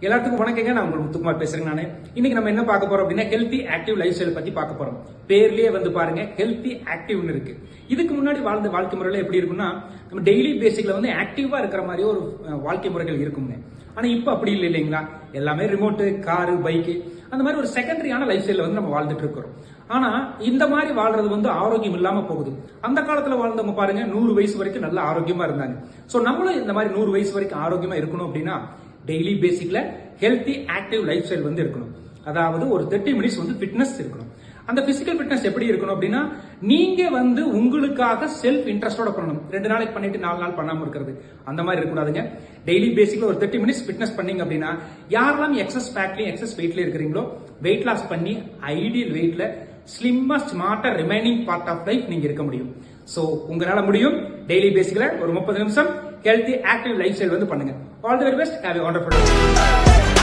எல்லாத்துக்கும் வணக்கங்க. நான் உங்களுக்கு முத்துக்குமார் பேசுறேன். நானு இன்னைக்கு நம்ம என்ன பார்க்க போறோம் அப்படின்னா ஹெல்த்தி ஆக்டிவ் லைஃப் ஸ்டைல் பத்தி பார்க்க போறோம். பேர்லயே வந்து பாருங்க ஹெல்த்தி ஆக்டிவ்னு இருக்கு. இதுக்கு முன்னாடி வாழ்ந்த வாழ்க்கை முறையில எப்படி இருக்கும்னா நம்ம டெய்லி பேசிக்ல வந்து ஆக்டிவா இருக்கிற மாதிரி ஒரு வாழ்க்கை முறைகள் இருக்குங்க. ஆனா இப்ப அப்படி இல்லை இல்லைங்களா? எல்லாமே ரிமோட்டு, காரு, பைக்கு அந்த மாதிரி ஒரு செகண்டரியான லைஃப் ஸ்டைல வந்து நம்ம வாழ்ந்துட்டு இருக்கிறோம். ஆனா இந்த மாதிரி வாழ்றது வந்து ஆரோக்கியம் இல்லாம போகுது. அந்த காலத்துல வாழ்ந்தவங்க பாருங்க 100 வயசு வரைக்கும் நல்ல ஆரோக்கியமா இருந்தாங்க. சோ நம்மளும் இந்த மாதிரி 100 வயசு வரைக்கும் ஆரோக்கியமா இருக்கணும் அப்படின்னா டெய்லி பேசிக்ல ஹெல்த்தி ஆக்டிவ் லைஃப் ஸ்டைல் வந்து இருக்கணும். அதாவது ஒரு 30 மினிட்ஸ் வந்து ஃபிட்னஸ் இருக்கணும். அந்த பிசிக்கல் ஃபிட்னஸ் எப்படி இருக்கணும் அப்படின்னா நீங்க வந்து உங்களுக்காக செல்ஃப் இன்ட்ரெஸ்டோட பண்ணணும். 2 நாளைக்கு பண்ணிட்டு 4 நாள் பண்ணாம இருக்கிறது அந்த மாதிரி இருக்கக்கூடாதுங்க. டெய்லி பேசிக்ல ஒரு 30 மினிட்ஸ் ஃபிட்னஸ் பண்ணீங்க அப்படின்னா யாரெல்லாம் எக்ஸஸ் ஃபேட்லயும் எக்ஸஸ் வெயிட்ல இருக்கிறீங்களோ வெயிட் லாஸ் பண்ணி ஐடியல் வெயிட்ல ஸ்லிம்மா ஸ்மார்ட்டா ரிமைனிங் பார்ட் ஆஃப் லைஃப் நீங்க இருக்க முடியும். சோ உங்களால முடியும். டெய்லி பேசிக்ல ஒரு 30 நிமிஷம் ஹெல்த்தி ஆக்டிவ் லைஃப் ஸ்டைல் வந்து பண்ணுங்க. All the very best. Have a wonderful day.